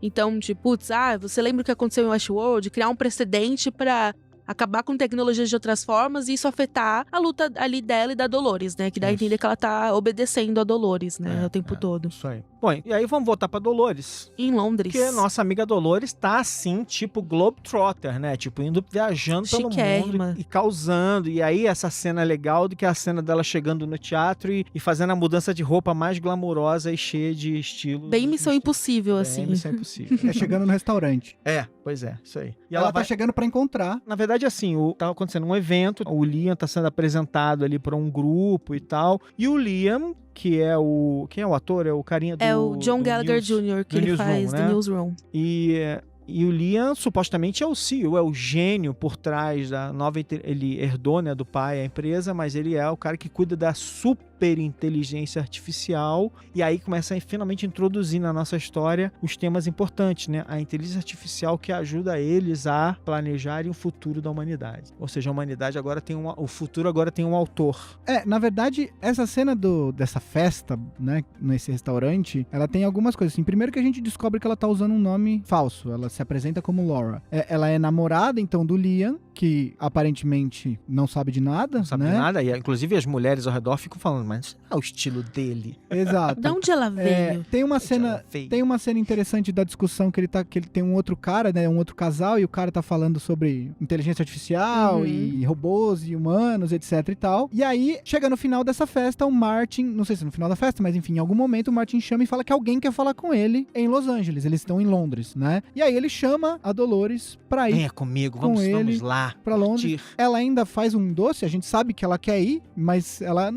Então, tipo, putz, você lembra o que aconteceu em Westworld? Criar um precedente pra acabar com tecnologias de outras formas e isso afetar a luta ali dela e da Dolores, né? Que dá a entender que ela tá obedecendo a Dolores, né? O tempo todo. Isso aí. Bom, e aí vamos voltar pra Dolores. Em Londres. Porque nossa amiga Dolores tá assim, tipo Globetrotter, né? Tipo, viajando pelo mundo e causando. E aí essa cena é legal do que a cena dela chegando no teatro e fazendo a mudança de roupa mais glamurosa e cheia de estilo. Bem Missão Impossível, assim. Missão Impossível. Chegando no restaurante. Pois é, isso aí. E ela tá chegando pra encontrar. Na verdade, assim, tá acontecendo um evento, o Liam tá sendo apresentado ali pra um grupo e tal. E o Liam, que é o... Quem é o ator? É o carinha do... É o John Gallagher Jr., que ele faz né? do Newsroom. E o Liam, supostamente, é o CEO, é o gênio por trás da nova... Ele herdou, né, do pai a empresa, mas ele é o cara que cuida da superinteligência artificial. E aí começa a finalmente introduzir na nossa história os temas importantes, né? A inteligência artificial que ajuda eles a planejarem o futuro da humanidade. Ou seja, a humanidade agora tem o futuro agora tem um autor. Na verdade, essa cena dessa festa, né, nesse restaurante, ela tem algumas coisas. Assim, primeiro que a gente descobre que ela tá usando um nome falso. Ela se apresenta como Laura. Ela é namorada, então, do Liam, que aparentemente não sabe de nada. Não sabe de nada. E, inclusive, as mulheres ao redor ficam falando, mas isso não é o estilo dele. Exato. De onde ela veio? Tem uma cena interessante da discussão que ele tem um outro cara, né, um outro casal, e o cara tá falando sobre inteligência artificial e robôs e humanos, etc e tal. E aí, chega no final dessa festa, o Martin, não sei se no final da festa, mas enfim, em algum momento o Martin chama e fala que alguém quer falar com ele em Los Angeles. Eles estão em Londres, né? E aí ele chama a Dolores pra ir. Venha comigo, vamos lá. pra Londres. partir. Ela ainda faz um doce, a gente sabe que ela quer ir, mas ela,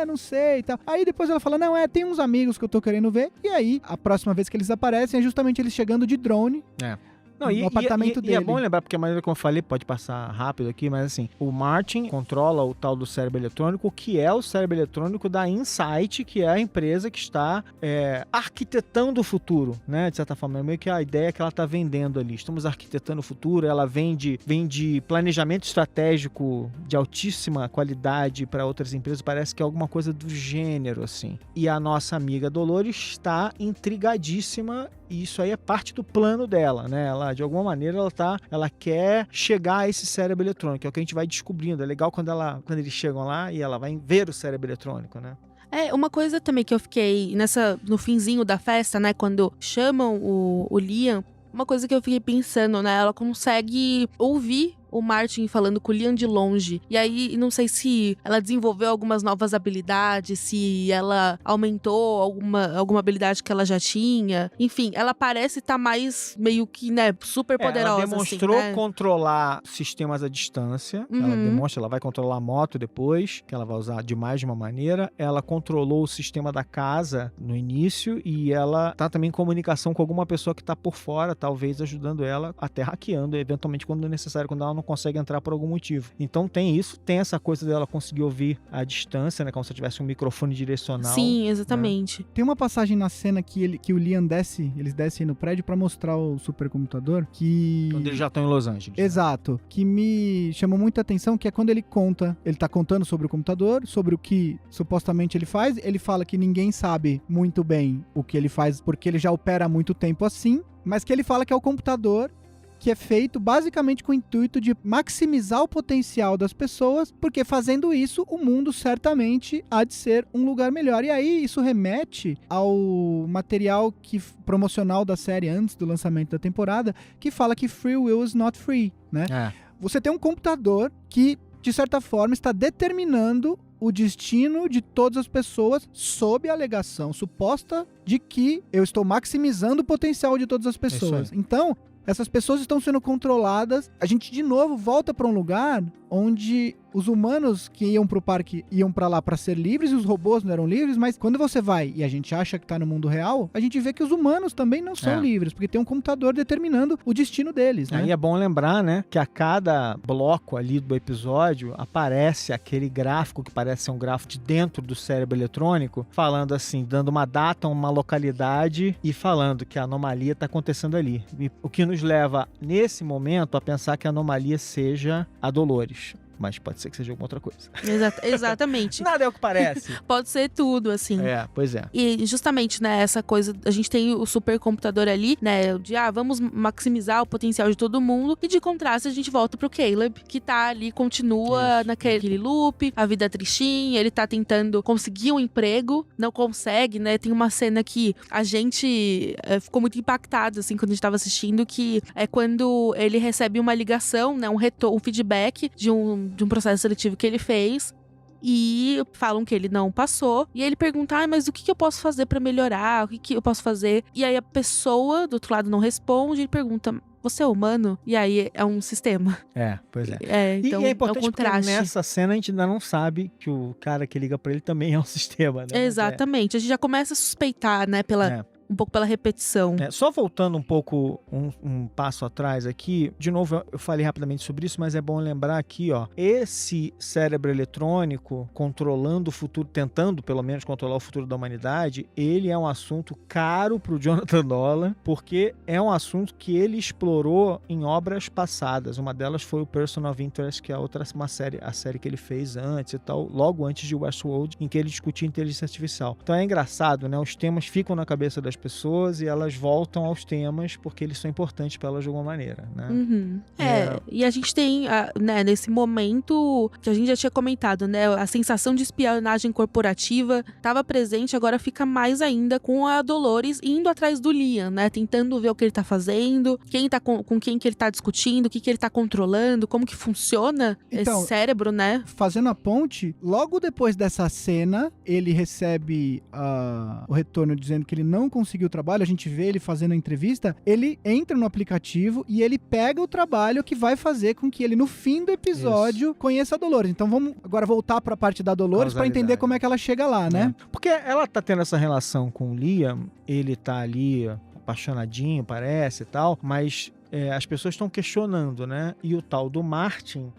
não sei e tal. Aí depois ela fala, tem uns amigos que eu tô querendo ver. E aí, a próxima vez que eles aparecem é justamente eles chegando de drone. Não, no apartamento e é dele. bom lembrar, porque a maneira como eu falei, pode passar rápido aqui, mas assim, o Martin controla o tal do cérebro eletrônico, que é o cérebro eletrônico da Insight, que é a empresa que está arquitetando o futuro, né? De certa forma, é meio que a ideia que ela está vendendo ali. Estamos arquitetando o futuro, ela vende planejamento estratégico de altíssima qualidade para outras empresas, parece que é alguma coisa do gênero, assim. E a nossa amiga Dolores está intrigadíssima, e isso aí é parte do plano dela, né? Ela, de alguma maneira, ela quer chegar a esse cérebro eletrônico, é o que a gente vai descobrindo. É legal quando eles chegam lá e ela vai ver o cérebro eletrônico, né? Uma coisa também que eu fiquei no finzinho da festa, né? Quando chamam o Liam, uma coisa que eu fiquei pensando, né? Ela consegue ouvir o Martin falando com o Liam de longe. E aí, não sei se ela desenvolveu algumas novas habilidades, se ela aumentou alguma habilidade que ela já tinha. Enfim, ela parece estar mais meio que, né, super poderosa. Ela demonstrou assim, né? controlar sistemas à distância. Ela vai controlar a moto depois, que ela vai usar de mais de uma maneira. Ela controlou o sistema da casa no início e ela tá também em comunicação com alguma pessoa que tá por fora, talvez ajudando ela, até hackeando, eventualmente quando necessário, quando ela não consegue entrar por algum motivo. Então tem isso, tem essa coisa dela conseguir ouvir à distância, né, como se tivesse um microfone direcional. Sim, exatamente. Né? Tem uma passagem na cena que o Liam eles descem no prédio pra mostrar o supercomputador, que... Quando eles já estão em Los Angeles. Exato. Né? Que me chamou muita atenção, que é quando ele tá contando sobre o computador, sobre o que supostamente ele faz. Ele fala que ninguém sabe muito bem o que ele faz, porque ele já opera há muito tempo assim, mas que ele fala que é o computador que é feito basicamente com o intuito de maximizar o potencial das pessoas, porque fazendo isso, o mundo certamente há de ser um lugar melhor. E aí, isso remete ao material promocional da série antes do lançamento da temporada, que fala que free will is not free, né? Você tem um computador que, de certa forma, está determinando o destino de todas as pessoas sob a alegação suposta de que eu estou maximizando o potencial de todas as pessoas. Então, essas pessoas estão sendo controladas. A gente, de novo, volta para um lugar onde os humanos que iam pro parque iam pra lá pra ser livres e os robôs não eram livres, mas quando você vai e a gente acha que tá no mundo real, a gente vê que os humanos também não são livres, porque tem um computador determinando o destino deles, né? Aí é bom lembrar, né, que a cada bloco ali do episódio aparece aquele gráfico que parece ser um gráfico de dentro do cérebro eletrônico, falando assim, dando uma data, uma localidade e falando que a anomalia tá acontecendo ali. E o que nos leva, nesse momento, a pensar que a anomalia seja a Dolores. Mas pode ser que seja alguma outra coisa. Exatamente. Nada é o que parece. Pode ser tudo, assim. Pois é. E justamente, né, essa coisa, a gente tem o supercomputador ali, né, de, vamos maximizar o potencial de todo mundo, e de contraste a gente volta pro Caleb, que tá ali, continua naquele loop, a vida tristinha, ele tá tentando conseguir um emprego, não consegue, né, tem uma cena que a gente ficou muito impactado, assim, quando a gente tava assistindo, que é quando ele recebe uma ligação, né, um feedback de um processo seletivo que ele fez, e falam que ele não passou, e aí ele pergunta, mas o que eu posso fazer pra melhorar, o que eu posso fazer, e aí a pessoa do outro lado não responde, e ele pergunta, você é humano? E aí é um sistema. Pois é. Então e é importante porque nessa cena a gente ainda não sabe que o cara que liga pra ele também é um sistema, né? Exatamente, a gente já começa a suspeitar, né, um pouco pela repetição. Só voltando um pouco um passo atrás aqui, de novo eu falei rapidamente sobre isso, mas é bom lembrar aqui, esse cérebro eletrônico controlando o futuro, tentando pelo menos controlar o futuro da humanidade, ele é um assunto caro pro Jonathan Nolan, porque é um assunto que ele explorou em obras passadas. Uma delas foi o Person of Interest, que é a série que ele fez antes e tal, logo antes de Westworld, em que ele discutia inteligência artificial. Então é engraçado, né? Os temas ficam na cabeça das pessoas e elas voltam aos temas porque eles são importantes para elas de alguma maneira, né? E a gente tem, né, nesse momento que a gente já tinha comentado, né, a sensação de espionagem corporativa estava presente, agora fica mais ainda com a Dolores indo atrás do Liam, né, tentando ver o que ele tá fazendo, quem tá com quem que ele tá discutindo, o que ele tá controlando, como que funciona esse cérebro, né? Fazendo a ponte, logo depois dessa cena, ele recebe o retorno dizendo que ele não consegue conseguir o trabalho, a gente vê ele fazendo a entrevista, ele entra no aplicativo e ele pega o trabalho que vai fazer com que ele, no fim do episódio, conheça a Dolores. Então vamos agora voltar pra parte da Dolores pra entender como é que ela chega lá, né? Porque ela tá tendo essa relação com o Liam, ele tá ali apaixonadinho, parece e tal, mas as pessoas estão questionando, né? E o tal do Martin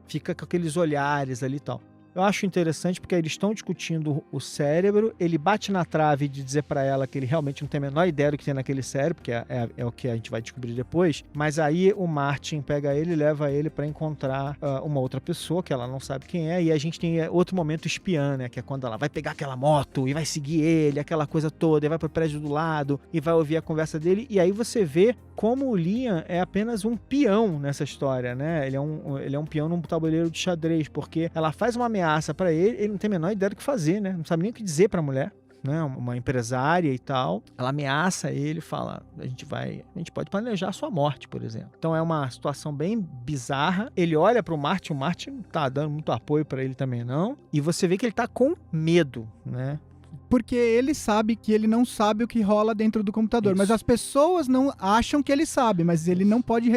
fica com aqueles olhares ali e tal. Eu acho interessante porque eles estão discutindo o cérebro, ele bate na trave de dizer pra ela que ele realmente não tem a menor ideia do que tem naquele cérebro, que é o que a gente vai descobrir depois, mas aí o Martin pega ele e leva ele pra encontrar uma outra pessoa, que ela não sabe quem é, e a gente tem outro momento espiã, né, que é quando ela vai pegar aquela moto e vai seguir ele, aquela coisa toda, e vai pro prédio do lado, e vai ouvir a conversa dele, e aí você vê como o Liam é apenas um peão nessa história, né, ele é um peão num tabuleiro de xadrez, porque ela faz uma ameaça pra ele não tem a menor ideia do que fazer, né? Não sabe nem o que dizer pra mulher, né? Uma empresária e tal. Ela ameaça ele, fala, a gente pode planejar a sua morte, por exemplo. Então é uma situação bem bizarra. Ele olha pro Martin, o Martin não tá dando muito apoio pra ele também não, e você vê que ele tá com medo, né? Porque ele sabe que ele não sabe o que rola dentro do computador, Isso. mas as pessoas não acham que ele sabe, mas ele não pode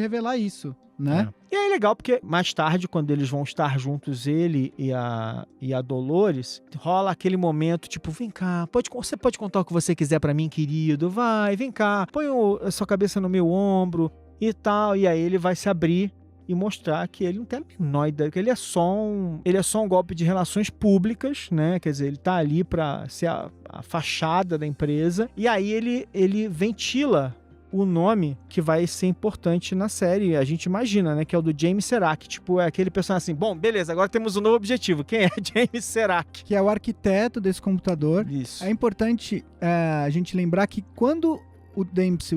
revelar isso, né? E aí é legal porque mais tarde, quando eles vão estar juntos, ele e a Dolores, rola aquele momento tipo, vem cá, você pode contar o que você quiser pra mim, querido, vem cá, põe a sua cabeça no meu ombro e tal, e aí ele vai se abrir e mostrar que ele não tem a menor ideia, que ele é só um golpe de relações públicas, né? Quer dizer, ele tá ali pra ser a fachada da empresa, e aí ele ventila o nome que vai ser importante na série, a gente imagina, né, que é o do James Serac, tipo, é aquele personagem assim, bom, beleza, agora temos um novo objetivo, quem é James Serac? Que é o arquiteto desse computador. Isso. É importante a gente lembrar que quando o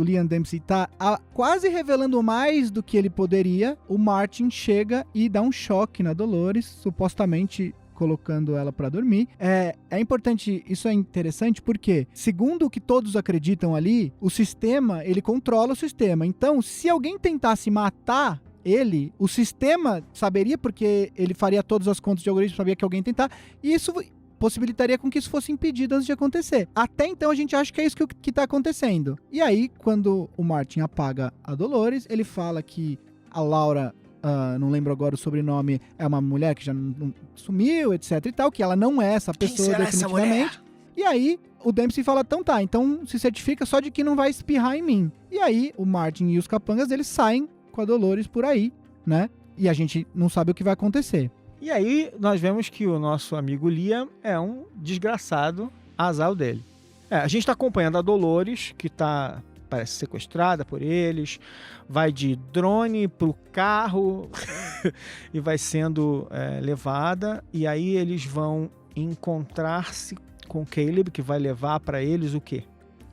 Liam Dempsey tá quase revelando mais do que ele poderia, o Martin chega e dá um choque na Dolores, supostamente colocando ela pra dormir. É importante, isso é interessante porque, segundo o que todos acreditam ali, o sistema, ele controla o sistema. Então, se alguém tentasse matar ele, o sistema saberia, porque ele faria todas as contas de algoritmo, sabia que alguém tentar, e isso possibilitaria com que isso fosse impedido antes de acontecer. Até então a gente acha que é isso que tá acontecendo. E aí, quando o Martin apaga a Dolores, ele fala que a Laura, não lembro agora o sobrenome, é uma mulher que já não sumiu, etc e tal, que ela não é essa pessoa definitivamente. E aí, o Dempsey fala, então se certifica só de que não vai espirrar em mim. E aí, o Martin e os capangas, eles saem com a Dolores por aí, né? E a gente não sabe o que vai acontecer. E aí, nós vemos que o nosso amigo Liam é um desgraçado, azar dele. A gente tá acompanhando a Dolores, que parece sequestrada por eles, vai de drone pro carro e vai sendo levada, e aí eles vão encontrar-se com Caleb, que vai levar pra eles o quê?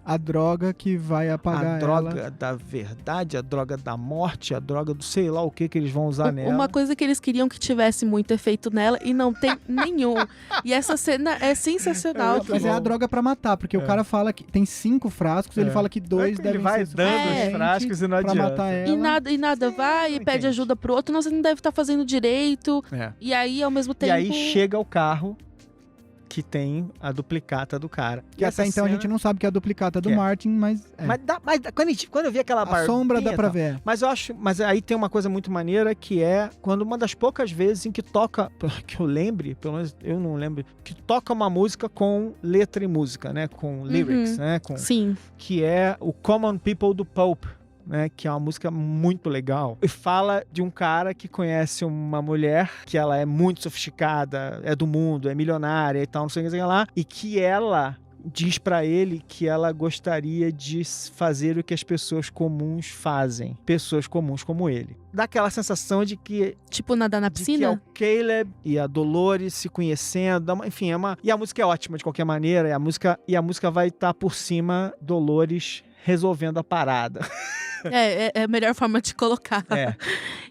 A droga que vai apagar ela. A droga da verdade, a droga da morte, a droga do sei lá o que eles vão usar nela. Uma coisa que eles queriam que tivesse muito efeito nela e não tem nenhum. E essa cena é sensacional. Mas é a droga pra matar, porque o cara fala que tem 5 frascos, ele fala que 2 devem ser suficientes. Ele vai dando os frascos e não adianta. Pra matar ela. E nada vai e pede ajuda pro outro, não, você não deve estar fazendo direito. E aí, ao mesmo tempo... E aí chega o carro que tem a duplicata do cara. Que até então a gente não sabe que é a duplicata do Martin, mas Mas quando eu vi aquela barbinha... A sombra dá pra ver. Mas aí tem uma coisa muito maneira, que é quando uma das poucas vezes em que toca, que eu lembre, pelo menos eu não lembro, que toca uma música com letra e música, né? Com lyrics, né? Sim. Que é o Common People do Pope, né, que é uma música muito legal. E fala de um cara que conhece uma mulher que ela é muito sofisticada, é do mundo, é milionária e tal, não sei o que lá, e que ela diz pra ele que ela gostaria de fazer o que as pessoas comuns fazem. Pessoas comuns como ele. Dá aquela sensação de que... Tipo nadar na piscina? Que é o Caleb e a Dolores se conhecendo. Enfim, E a música é ótima de qualquer maneira. E a música vai estar por cima, Dolores resolvendo a parada. É a melhor forma de colocar.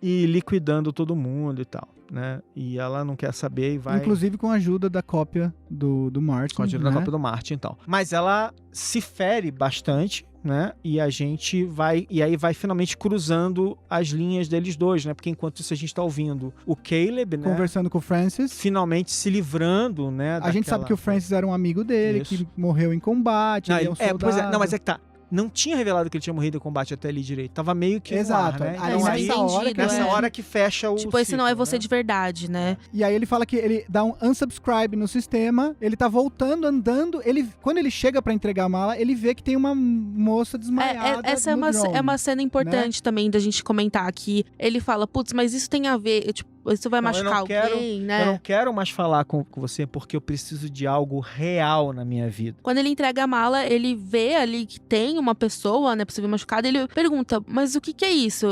E liquidando todo mundo e tal, né? E ela não quer saber e vai... Inclusive com a ajuda da cópia do Martin. Com a ajuda da cópia do Martin e tal. Mas ela se fere bastante, né? E a gente vai... E aí vai finalmente cruzando as linhas deles dois, né? Porque enquanto isso a gente tá ouvindo o Caleb, né? Conversando com o Francis. Finalmente se livrando, né? A gente sabe que o Francis era um amigo dele, Isso. que morreu em combate, Não, ele é um soldado. pois é, não, mas é que tá. Não tinha revelado que ele tinha morrido em combate até ali direito. Tava meio que Exato. no ar, né? Aí Então, nessa hora que- nessa hora que fecha o Tipo, esse não é ciclo, você né? de verdade, né? E aí ele fala que ele dá um unsubscribe no sistema, ele tá voltando, andando, quando ele chega pra entregar a mala, ele vê que tem uma moça desmaiada Essa é no uma, drone. é uma cena importante também da gente comentar aqui. Ele fala, putz, mas isso tem a ver, tipo, isso vai Não, eu machucar não quero- alguém, né? Eu não quero mais falar com você porque eu preciso de algo real na minha vida. Quando ele entrega a mala, ele vê ali que tem uma pessoa, né, possível machucada, ele pergunta, mas o que é isso?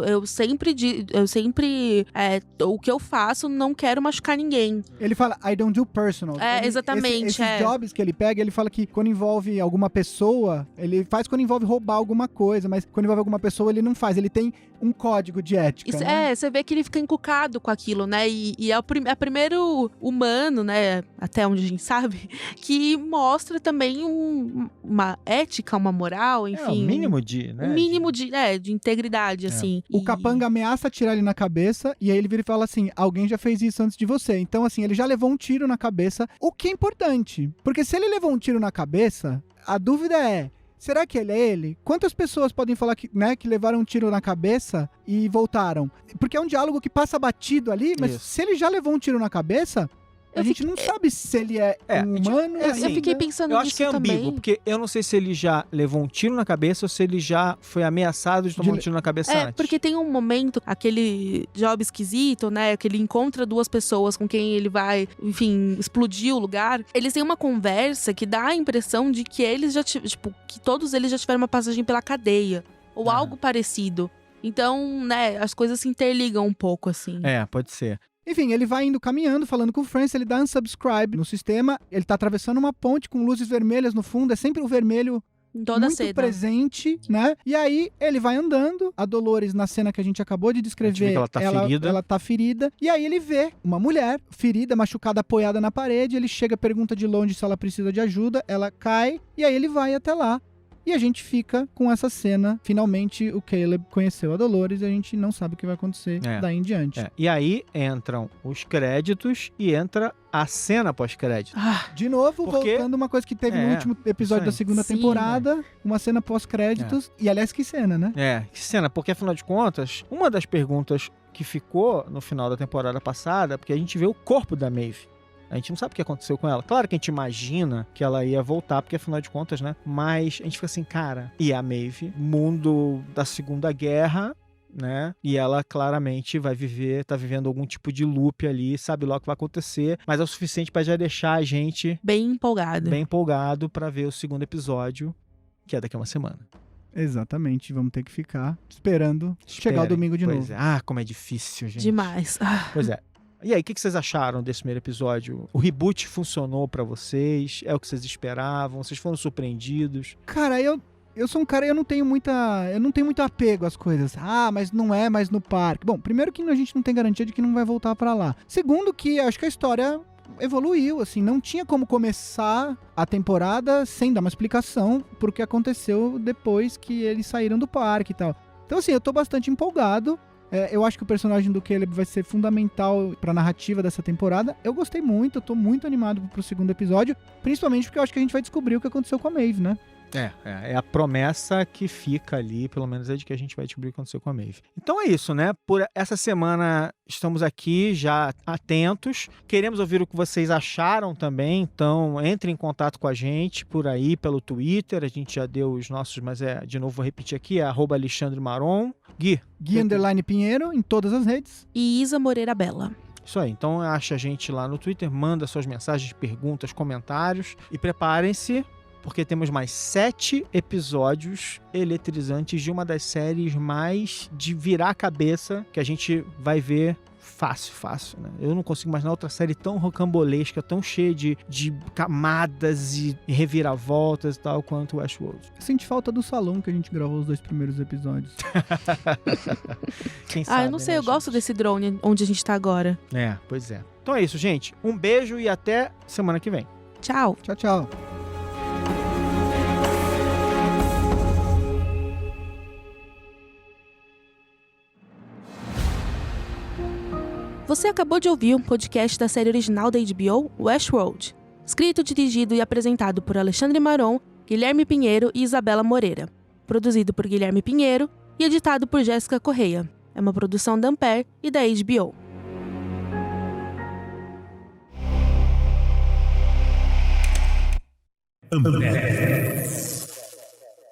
O que eu faço, não quero machucar ninguém. Ele fala, I don't do personal. Exatamente, Esses jobs que ele pega, ele fala que quando envolve alguma pessoa, ele faz quando envolve roubar alguma coisa, mas quando envolve alguma pessoa, ele não faz. Ele tem um código de ética, Isso, né? você vê que ele fica encucado com aquilo, né? E é o primeiro humano, né? Até onde a gente sabe, que mostra também uma ética, uma moral, enfim. É o mínimo de, né? Um mínimo de integridade, assim. O capanga ameaça atirar ele na cabeça, e aí ele vira e fala assim, alguém já fez isso antes de você. Então, assim, ele já levou um tiro na cabeça, o que é importante. Porque se ele levou um tiro na cabeça, a dúvida é, será que ele é ele? Quantas pessoas podem falar que, né, que levaram um tiro na cabeça e voltaram? Porque é um diálogo que passa batido ali, mas Isso. se ele já levou um tiro na cabeça, a gente não sabe se ele é um humano. assim, Eu fiquei pensando Eu nisso acho que é ambíguo, também. porque eu não sei se ele já levou um tiro na cabeça ou se ele já foi ameaçado de tomar um tiro na cabeça antes. Porque tem um momento, aquele job esquisito, né? Que ele encontra duas pessoas com quem ele vai, enfim, explodir o lugar. Eles têm uma conversa que dá a impressão de que eles já que todos eles já tiveram uma passagem pela cadeia. Ou algo parecido. Então, né, as coisas se interligam um pouco, assim. Pode ser. Enfim, ele vai indo caminhando, falando com o Francis, ele dá unsubscribe no sistema, ele tá atravessando uma ponte com luzes vermelhas no fundo, é sempre o vermelho Em toda muito cena. presente, né? E aí ele vai andando, a Dolores, na cena que a gente acabou de descrever, ela tá ferida. ela tá ferida, e aí ele vê uma mulher ferida, machucada, apoiada na parede, ele chega, pergunta de longe se ela precisa de ajuda, ela cai, e aí ele vai até lá. E a gente fica com essa cena. Finalmente o Caleb conheceu a Dolores e a gente não sabe o que vai acontecer daí em diante. E aí entram os créditos e entra a cena pós-crédito. De novo, Porque- voltando uma coisa que teve no último episódio da isso aí. segunda Sim, temporada, uma cena pós-créditos. E aliás, que cena, né? Que cena, porque afinal de contas, uma das perguntas que ficou no final da temporada passada, porque a gente vê o corpo da Maeve. A gente não sabe o que aconteceu com ela. Claro que a gente imagina que ela ia voltar, porque afinal de contas, né? Mas a gente fica assim, cara, e a Maeve, mundo da Segunda Guerra, né? E ela claramente vai tá vivendo algum tipo de loop ali, sabe lá o que vai acontecer, mas é o suficiente pra já deixar a gente Bem empolgado pra ver o segundo episódio, que é daqui a uma semana. Exatamente, vamos ter que ficar esperando chegar o domingo de novo. Como é difícil, gente. Demais. Pois é. E aí, o que vocês acharam desse primeiro episódio? O reboot funcionou pra vocês? É o que vocês esperavam? Vocês foram surpreendidos? Cara, eu sou um cara, eu não tenho muito apego às coisas. Mas não é mais no parque. Bom, primeiro que a gente não tem garantia de que não vai voltar pra lá. Segundo que acho que a história evoluiu, assim, não tinha como começar a temporada sem dar uma explicação pro que aconteceu depois que eles saíram do parque e tal. Então, assim, eu tô bastante empolgado. Eu acho que o personagem do Caleb vai ser fundamental pra narrativa dessa temporada. Eu gostei muito, eu tô muito animado pro segundo episódio, principalmente porque eu acho que a gente vai descobrir o que aconteceu com a Maeve, né? É a promessa que fica ali, pelo menos é de que a gente vai descobrir o que aconteceu com a Maeve. Então é isso, né? Por essa semana estamos aqui já atentos. Queremos ouvir o que vocês acharam também, então entre em contato com a gente por aí, pelo Twitter. A gente já deu os nossos, mas de novo vou repetir aqui, é @AlexandreMaron. Gui _Pinheiro em todas as redes. E Isa Moreira Bela. Isso aí, então acha a gente lá no Twitter, manda suas mensagens, perguntas, comentários e preparem-se, porque temos mais 7 episódios eletrizantes de uma das séries mais de virar a cabeça que a gente vai ver fácil, né? Eu não consigo imaginar outra série tão rocambolesca, tão cheia de camadas e reviravoltas e tal, quanto Westworld. Eu senti falta do salão que a gente gravou os 2 primeiros episódios. Quem sabe, eu não sei, né, eu gosto gente? desse drone onde a gente tá agora. Pois é. Então é isso, gente. Um beijo e até semana que vem. Tchau. Tchau, tchau. Você acabou de ouvir um podcast da série original da HBO, Westworld. Escrito, dirigido e apresentado por Alexandre Maron, Guilherme Pinheiro e Isabela Moreira. Produzido por Guilherme Pinheiro e editado por Jéssica Correia. É uma produção da Ampere e da HBO. Ampere.